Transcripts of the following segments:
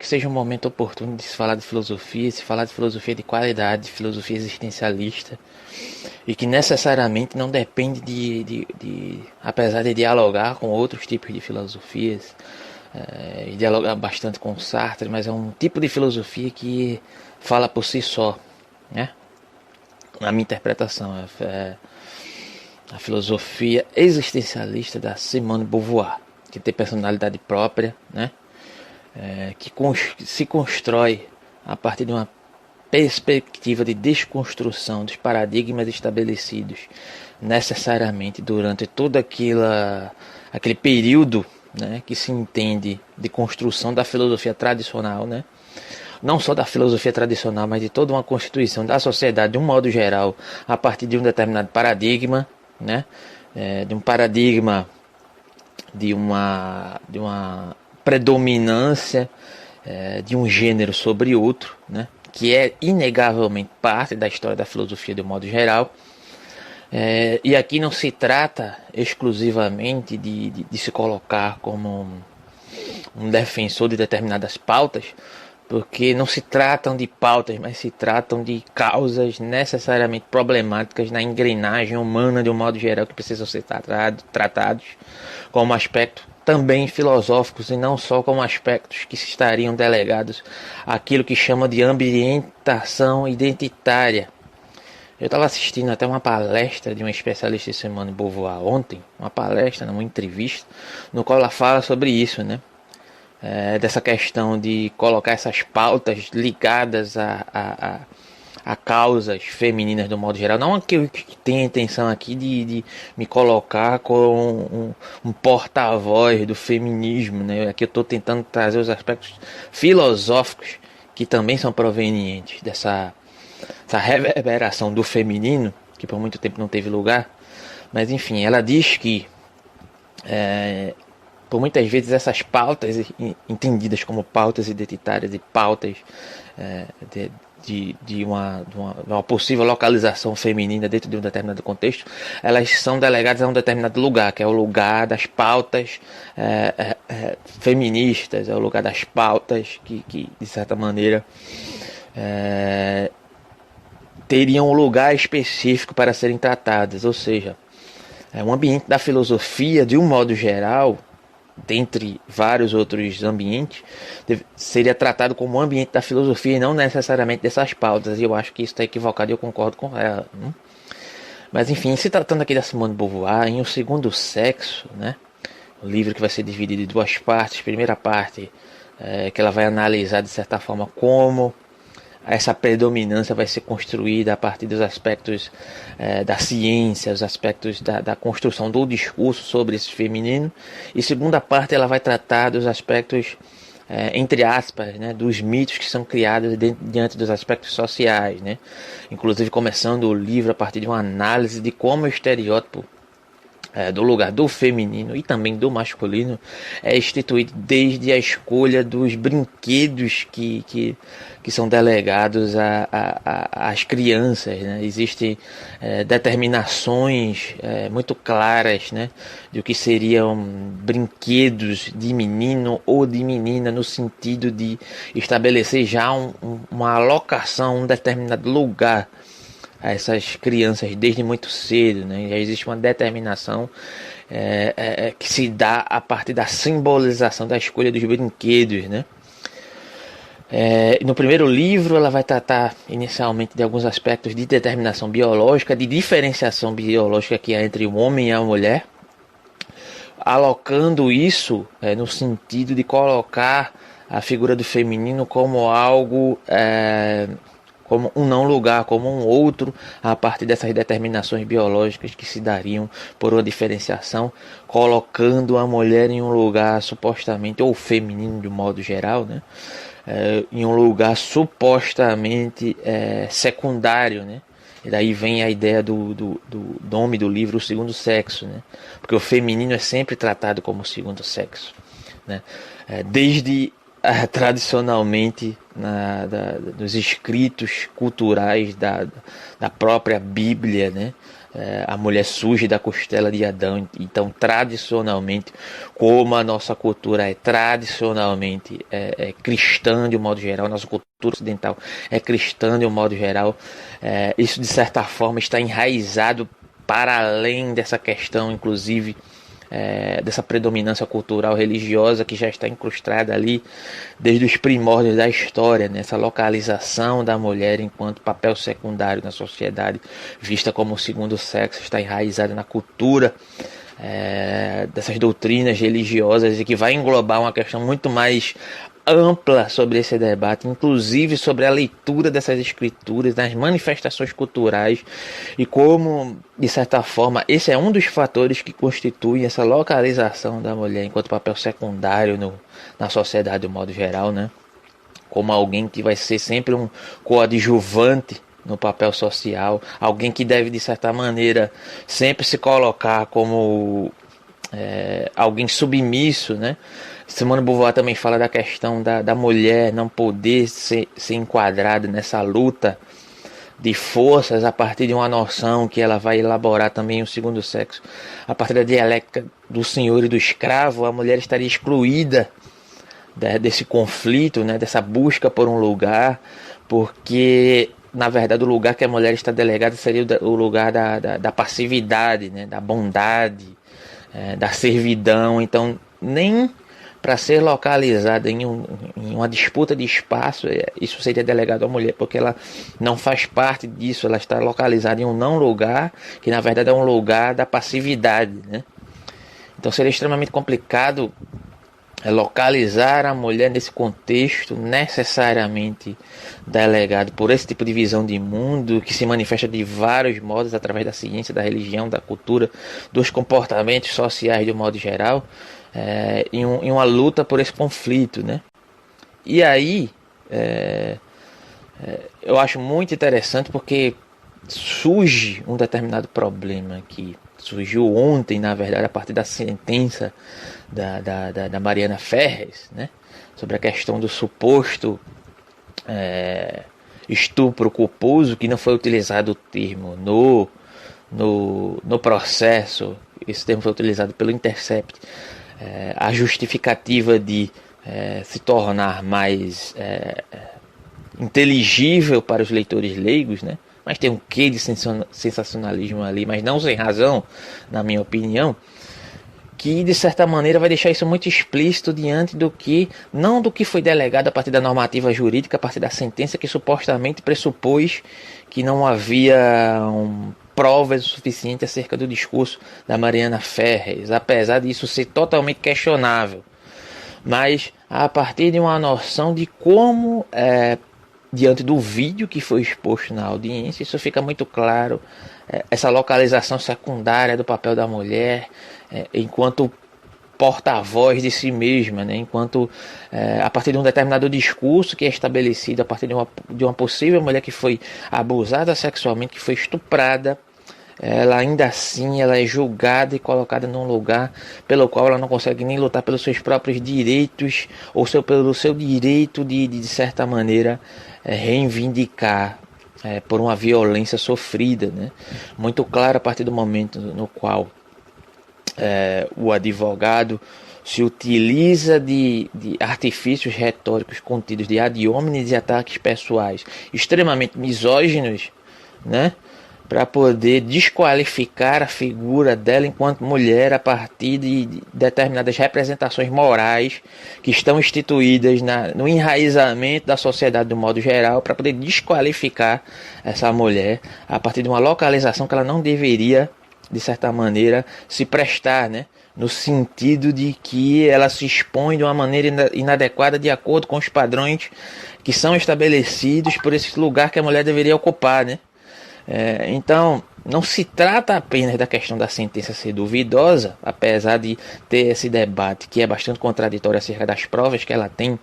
que seja um momento oportuno de se falar de filosofia, se falar de filosofia de qualidade, de filosofia existencialista, e que necessariamente não depende apesar de dialogar com outros tipos de filosofias, e dialogar bastante com Sartre, mas é um tipo de filosofia que fala por si só, né? Na minha interpretação, é a filosofia existencialista da Simone de Beauvoir, que tem personalidade própria, né? Que se constrói a partir de uma perspectiva de desconstrução dos paradigmas estabelecidos necessariamente durante todo aquele período, né, que se entende de construção da filosofia tradicional, né? Não só da filosofia tradicional, mas de toda uma constituição da sociedade de um modo geral, a partir de um determinado paradigma, né? De um paradigma de uma predominância de um gênero sobre outro, né? Que é inegavelmente parte da história da filosofia de um modo geral. E aqui não se trata exclusivamente de se colocar como um defensor de determinadas pautas, porque não se tratam de pautas, mas se tratam de causas necessariamente problemáticas na engrenagem humana de um modo geral, que precisam ser tratados como aspecto também filosóficos e não só como aspectos que estariam delegados àquilo que chama de ambientação identitária. Eu estava assistindo até uma palestra de uma especialista em Simone de Beauvoir ontem, uma palestra, uma entrevista, no qual ela fala sobre isso, né? Dessa questão de colocar essas pautas ligadas a causas femininas do modo geral. Não que eu tenha a intenção aqui de me colocar como um porta-voz do feminismo, né? Aqui eu estou tentando trazer os aspectos filosóficos que também são provenientes dessa reverberação do feminino, que por muito tempo não teve lugar. Mas enfim, ela diz que por muitas vezes essas pautas entendidas como pautas identitárias e pautas de uma possível localização feminina dentro de um determinado contexto, elas são delegadas a um determinado lugar, que é o lugar das pautas feministas, é o lugar das pautas que de certa maneira teriam um lugar específico para serem tratadas, ou seja, um ambiente da filosofia, de um modo geral, dentre vários outros ambientes, seria tratado como um ambiente da filosofia e não necessariamente dessas pautas. E eu acho que isso está equivocado e eu concordo com ela. Mas enfim, se tratando aqui da Simone de Beauvoir, em O Segundo Sexo, né, o livro que vai ser dividido em duas partes. Primeira parte, que ela vai analisar de certa forma como essa predominância vai ser construída a partir dos aspectos da ciência, os aspectos da construção do discurso sobre esse feminino. E segunda parte, ela vai tratar dos aspectos, entre aspas, né, dos mitos que são criados diante dos aspectos sociais, né? Inclusive começando o livro a partir de uma análise de como o estereótipo do lugar do feminino e também do masculino é instituído desde a escolha dos brinquedos que são delegados às crianças, né? Existem determinações muito claras, né, de o que seriam brinquedos de menino ou de menina, no sentido de estabelecer já uma alocação, um determinado lugar a essas crianças desde muito cedo, né? Já existe uma determinação que se dá a partir da simbolização da escolha dos brinquedos, né? No primeiro livro ela vai tratar inicialmente de alguns aspectos de determinação biológica, de diferenciação biológica que há entre o homem e a mulher, alocando isso no sentido de colocar a figura do feminino como algo como um não lugar, como um outro, a partir dessas determinações biológicas que se dariam por uma diferenciação, colocando a mulher em um lugar supostamente, ou feminino de um modo geral, né, em um lugar supostamente secundário, né? E daí vem a ideia do nome do livro, O Segundo Sexo, né? Porque o feminino é sempre tratado como o segundo sexo, né? Desde tradicionalmente dos escritos culturais da própria Bíblia, né? A mulher surge da costela de Adão. Então, tradicionalmente, como a nossa cultura é tradicionalmente cristã de um modo geral, nossa cultura ocidental é cristã de um modo geral, isso de certa forma está enraizado para além dessa questão, inclusive, dessa predominância cultural religiosa que já está incrustada ali desde os primórdios da história, né? Essa localização da mulher enquanto papel secundário na sociedade, vista como o segundo sexo, está enraizada na cultura dessas doutrinas religiosas, e que vai englobar uma questão muito mais ampla sobre esse debate, inclusive sobre a leitura dessas escrituras, das manifestações culturais, e como, de certa forma, esse é um dos fatores que constitui essa localização da mulher enquanto papel secundário na sociedade de um modo geral, né? Como alguém que vai ser sempre um coadjuvante no papel social, alguém que deve, de certa maneira, sempre se colocar como alguém submisso, né? Simone de Beauvoir também fala da questão da mulher não poder ser enquadrada nessa luta de forças a partir de uma noção que ela vai elaborar também o segundo sexo. A partir da dialética do senhor e do escravo, a mulher estaria excluída desse conflito, né, dessa busca por um lugar, porque, na verdade, o lugar que a mulher está delegada seria o lugar da passividade, né, da bondade, da servidão. Então, nem para ser localizada em uma disputa de espaço, isso seria delegado à mulher, porque ela não faz parte disso, ela está localizada em um não lugar, que na verdade é um lugar da passividade, né? Então seria extremamente complicado localizar a mulher nesse contexto necessariamente delegado por esse tipo de visão de mundo, que se manifesta de vários modos através da ciência, da religião, da cultura, dos comportamentos sociais de um modo geral, em uma luta por esse conflito, né? E aí eu acho muito interessante, porque surge um determinado problema que surgiu ontem, na verdade, a partir da sentença da Mariana Ferres, né, sobre a questão do suposto estupro culposo, que não foi utilizado o termo no processo. Esse termo foi utilizado pelo Intercept, a justificativa de se tornar mais inteligível para os leitores leigos, né? Mas tem um quê de sensacionalismo ali, mas não sem razão, na minha opinião, que de certa maneira vai deixar isso muito explícito diante não do que foi delegado a partir da normativa jurídica, a partir da sentença que supostamente pressupôs que não havia provas suficientes acerca do discurso da Mariana Ferres, apesar disso ser totalmente questionável, mas a partir de uma noção de como, diante do vídeo que foi exposto na audiência, isso fica muito claro, essa localização secundária do papel da mulher enquanto porta-voz de si mesma, né? Enquanto a partir de um determinado discurso que é estabelecido, a partir de uma possível mulher que foi abusada sexualmente, que foi estuprada, ela ainda assim ela é julgada e colocada num lugar pelo qual ela não consegue nem lutar pelos seus próprios direitos, ou pelo seu direito de certa maneira reivindicar por uma violência sofrida, né? Muito claro a partir do momento no qual o advogado se utiliza de artifícios retóricos contidos de ad hominem e ataques pessoais extremamente misóginos, né, para poder desqualificar a figura dela enquanto mulher a partir de determinadas representações morais que estão instituídas no enraizamento da sociedade do modo geral, para poder desqualificar essa mulher a partir de uma localização que ela não deveria, de certa maneira, se prestar, né? No sentido de que ela se expõe de uma maneira inadequada de acordo com os padrões que são estabelecidos por esse lugar que a mulher deveria ocupar, né? Então, não se trata apenas da questão da sentença ser duvidosa, apesar de ter esse debate que é bastante contraditório acerca das provas que ela tem.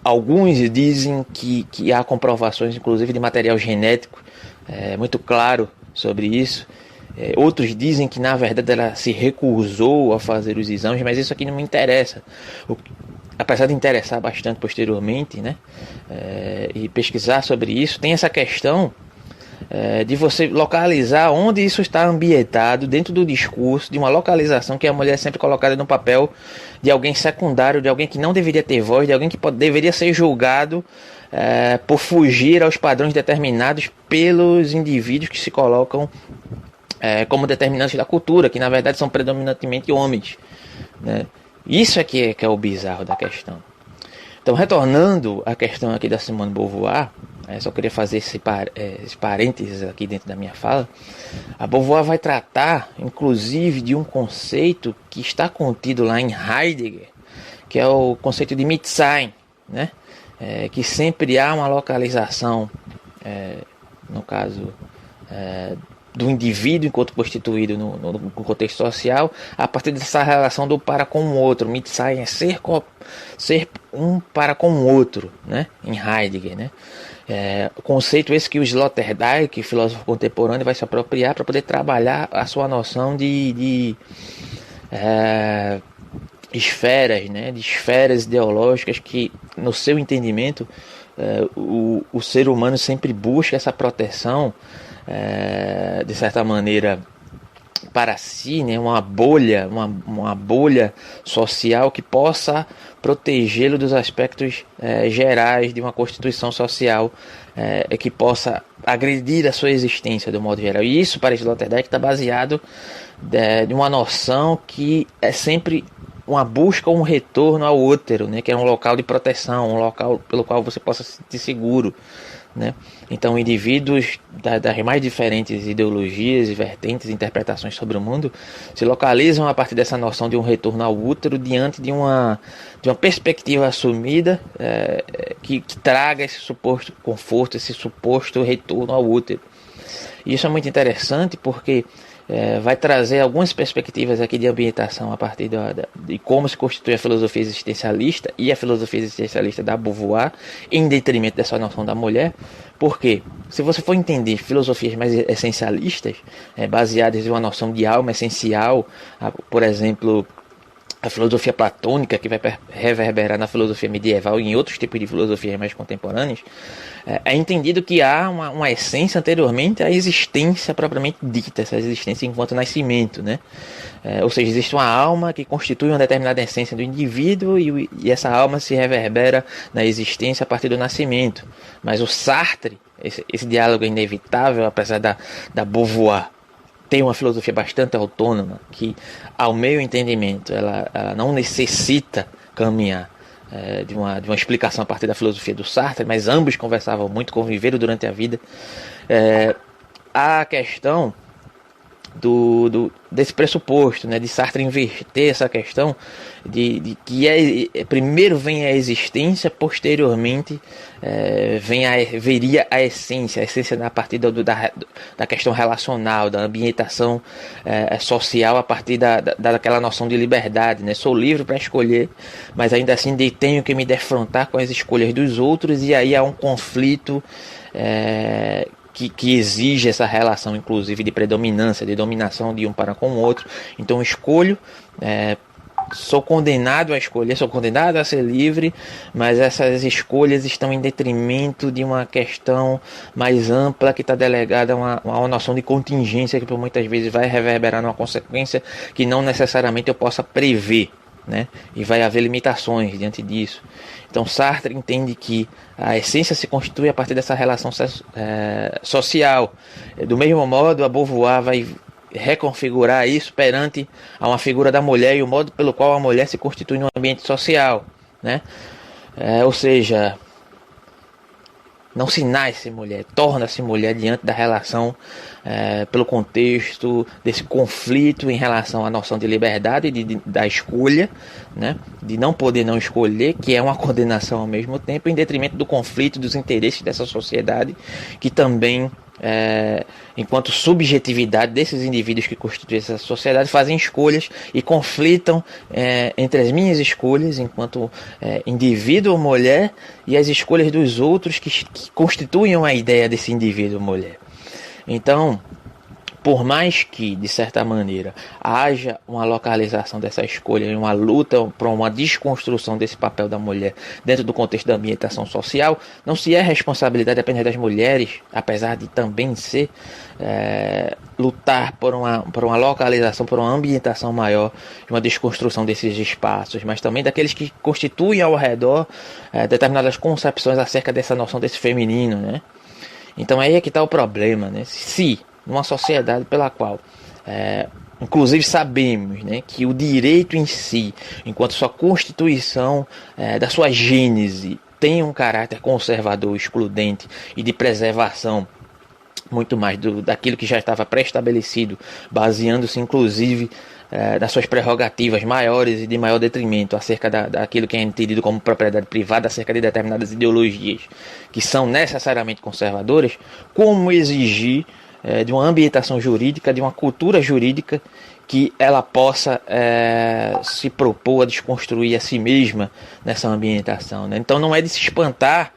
Alguns dizem que há comprovações, inclusive, de material genético muito claro sobre isso. Outros dizem que, na verdade, ela se recusou a fazer os exames, mas isso aqui não me interessa. apesar de interessar bastante posteriormente, né, e pesquisar sobre isso, tem essa questão de você localizar onde isso está ambientado dentro do discurso, de uma localização que a mulher é sempre colocada no papel de alguém secundário, de alguém que não deveria ter voz, de alguém que deveria ser julgado por fugir aos padrões determinados pelos indivíduos que se colocam como determinantes da cultura, que na verdade são predominantemente homens, né? Isso é que é o bizarro da questão. Então, retornando à questão aqui da Simone de Beauvoir, só queria fazer esse parênteses aqui dentro da minha fala. A Beauvoir vai tratar, inclusive, de um conceito que está contido lá em Heidegger, que é o conceito de Mitsein, né? Que sempre há uma localização, no caso do indivíduo enquanto constituído no contexto social, a partir dessa relação do para com o outro. Mitsein é ser um para com o outro, né? Em Heidegger, né? Conceito esse que o Sloterdijk, filósofo contemporâneo, vai se apropriar para poder trabalhar a sua noção de esferas, né? De esferas ideológicas que, no seu entendimento, o ser humano sempre busca essa proteção, de certa maneira, para si, né, uma bolha social que possa protegê-lo dos aspectos gerais de uma constituição social, que possa agredir a sua existência do modo geral. E isso, para Sloterdijk, está baseado de uma noção que é sempre uma busca, um retorno ao útero, né, que é um local de proteção, um local pelo qual você possa se sentir seguro, né? Então, indivíduos das mais diferentes ideologias e vertentes, interpretações sobre o mundo, se localizam a partir dessa noção de um retorno ao útero diante de uma perspectiva assumida, que traga esse suposto conforto, esse suposto retorno ao útero. E isso é muito interessante porque vai trazer algumas perspectivas aqui de ambientação a partir de como se constitui a filosofia existencialista e a filosofia existencialista da Beauvoir, em detrimento dessa noção da mulher. Porque, se você for entender filosofias mais essencialistas, baseadas em uma noção de alma essencial, por exemplo, a filosofia platônica, que vai reverberar na filosofia medieval e em outros tipos de filosofias mais contemporâneas, é entendido que há uma essência anteriormente à existência propriamente dita, essa existência enquanto nascimento, né? Ou seja, existe uma alma que constitui uma determinada essência do indivíduo e essa alma se reverbera na existência a partir do nascimento. Mas o Sartre, esse diálogo é inevitável, apesar da Beauvoir tem uma filosofia bastante autônoma, que, ao meu entendimento, ela não necessita caminhar de uma explicação a partir da filosofia do Sartre, mas ambos conversavam muito, conviveram durante a vida. A questão desse pressuposto, né, de Sartre inverter essa questão de que primeiro vem a existência, posteriormente veria a essência a partir da questão relacional, da ambientação social, a partir daquela noção de liberdade, né? Sou livre para escolher, mas ainda assim tenho que me defrontar com as escolhas dos outros, e aí há um conflito que exige essa relação, inclusive, de predominância, de dominação de um para com o outro. Então escolho, sou condenado a escolher, sou condenado a ser livre, mas essas escolhas estão em detrimento de uma questão mais ampla que está delegada a uma noção de contingência, que por muitas vezes vai reverberar numa consequência que não necessariamente eu possa prever, né? E vai haver limitações diante disso. Então Sartre entende que a essência se constitui a partir dessa relação social. Do mesmo modo, a Beauvoir vai reconfigurar isso perante a uma figura da mulher e o modo pelo qual a mulher se constitui no ambiente social, né? Ou seja, não se nasce mulher, torna-se mulher diante da relação, pelo contexto desse conflito em relação à noção de liberdade da escolha, né? De não poder não escolher, que é uma condenação ao mesmo tempo, em detrimento do conflito dos interesses dessa sociedade, que também, enquanto subjetividade desses indivíduos que constituem essa sociedade, fazem escolhas e conflitam entre as minhas escolhas enquanto indivíduo mulher e as escolhas dos outros que constituem a ideia desse indivíduo mulher. Então, Por mais que, de certa maneira, haja uma localização dessa escolha e uma luta para uma desconstrução desse papel da mulher dentro do contexto da ambientação social, não se é responsabilidade apenas das mulheres, apesar de também ser lutar por uma localização, por uma ambientação maior, de uma desconstrução desses espaços, mas também daqueles que constituem ao redor determinadas concepções acerca dessa noção desse feminino, né? Então aí é que está o problema, né? Se numa sociedade pela qual inclusive sabemos, né, que o direito em si, enquanto sua constituição, da sua gênese, tem um caráter conservador, excludente e de preservação muito mais daquilo que já estava pré-estabelecido, baseando-se inclusive das suas prerrogativas maiores e de maior detrimento acerca daquilo que é entendido como propriedade privada, acerca de determinadas ideologias que são necessariamente conservadoras. Como exigir de uma ambientação jurídica, de uma cultura jurídica que ela possa se propor a desconstruir a si mesma nessa ambientação, né? Então não é de se espantar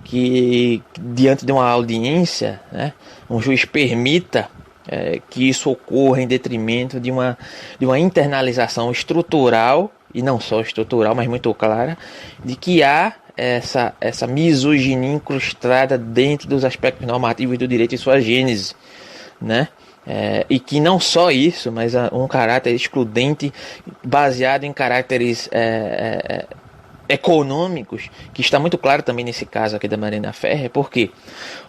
que diante de uma audiência, né, um juiz permita que isso ocorra em detrimento de uma internalização estrutural, e não só estrutural, mas muito clara, de que há essa misoginia incrustada dentro dos aspectos normativos do direito e sua gênese, né? E que não só isso, mas um caráter excludente baseado em caracteres econômicos, que está muito claro também nesse caso aqui da Marina Ferrer, porque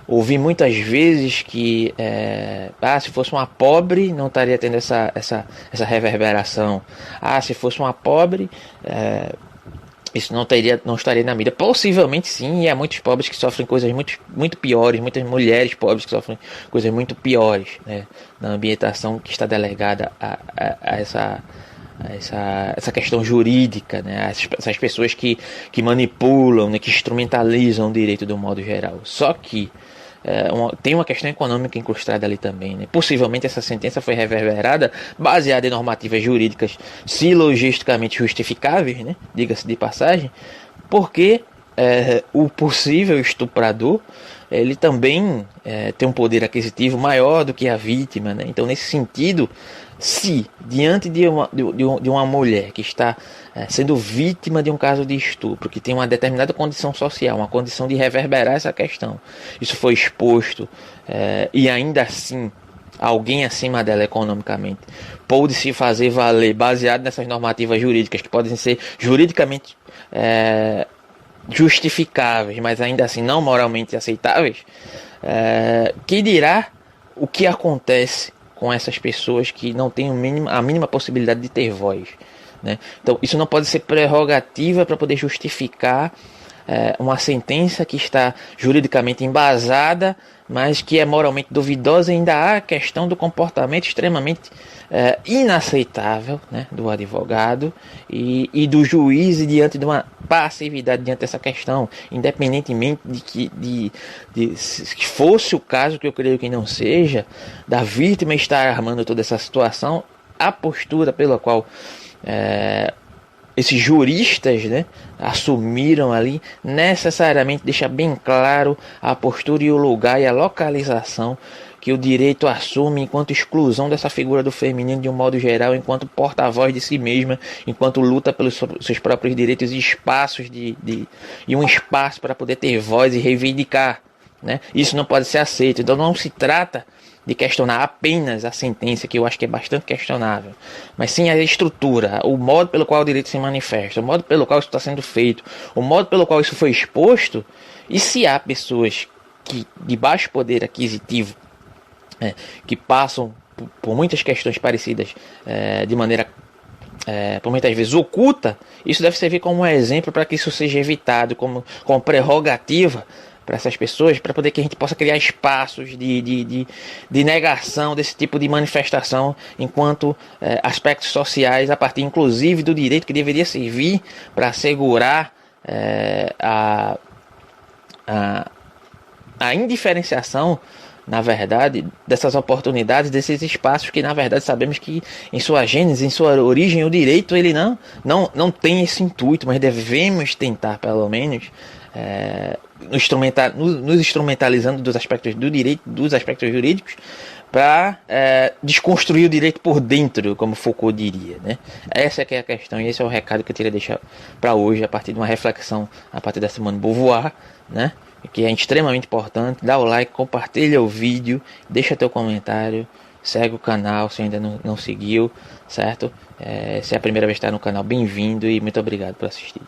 ouvi muitas vezes que se fosse uma pobre não estaria tendo essa reverberação, se fosse uma pobre isso não estaria na mídia. Possivelmente sim, e há muitos pobres que sofrem coisas muito piores, muitas mulheres pobres que sofrem coisas muito piores, né, na ambientação que está delegada a essa questão jurídica, né, essas pessoas que manipulam, né, que instrumentalizam o direito do modo geral. Só que tem uma questão econômica incrustada ali também, né? Possivelmente essa sentença foi reverberada baseada em normativas jurídicas silogisticamente justificáveis, né? Diga-se de passagem, porque o possível estuprador ele também tem um poder aquisitivo maior do que a vítima, né? Então, nesse sentido, se diante de uma mulher que está sendo vítima de um caso de estupro, que tem uma determinada condição social, uma condição de reverberar essa questão, isso foi exposto e ainda assim alguém acima dela economicamente pôde se fazer valer baseado nessas normativas jurídicas que podem ser juridicamente justificáveis, mas ainda assim não moralmente aceitáveis, que dirá o que acontece com essas pessoas que não têm a mínima possibilidade de ter voz, né? Então isso não pode ser prerrogativa para poder justificar uma sentença que está juridicamente embasada, mas que é moralmente duvidosa. E ainda há a questão do comportamento extremamente inaceitável, né, do advogado e do juiz diante de uma passividade diante dessa questão, independentemente de que fosse o caso, que eu creio que não seja, da vítima estar armando toda essa situação. A postura pela qual esses juristas, né, assumiram ali, necessariamente deixa bem claro a postura e o lugar e a localização que o direito assume enquanto exclusão dessa figura do feminino de um modo geral, enquanto porta-voz de si mesma, enquanto luta pelos seus próprios direitos e espaços e um espaço para poder ter voz e reivindicar, né? Isso não pode ser aceito. Então não se trata de questionar apenas a sentença, que eu acho que é bastante questionável, mas sim a estrutura, o modo pelo qual o direito se manifesta, o modo pelo qual isso está sendo feito, o modo pelo qual isso foi exposto. E se há pessoas de baixo poder aquisitivo que passam por muitas questões parecidas de maneira por muitas vezes oculta, isso deve servir como um exemplo para que isso seja evitado, como prerrogativa para essas pessoas, para poder que a gente possa criar espaços de negação desse tipo de manifestação enquanto aspectos sociais, a partir inclusive do direito que deveria servir para assegurar a indiferenciação, na verdade, dessas oportunidades, desses espaços que, na verdade, sabemos que em sua gênese, em sua origem, o direito ele não tem esse intuito, mas devemos tentar, pelo menos, nos instrumentalizando dos aspectos do direito, dos aspectos jurídicos, para desconstruir o direito por dentro, como Foucault diria, né? Essa que é a questão, e esse é o recado que eu queria deixar para hoje, a partir de uma reflexão a partir da Simone de Beauvoir, né? Que é extremamente importante. Dá o like, compartilha o vídeo, deixa teu comentário, segue o canal se ainda não seguiu, certo? Se é a primeira vez que está no canal, bem-vindo e muito obrigado por assistir.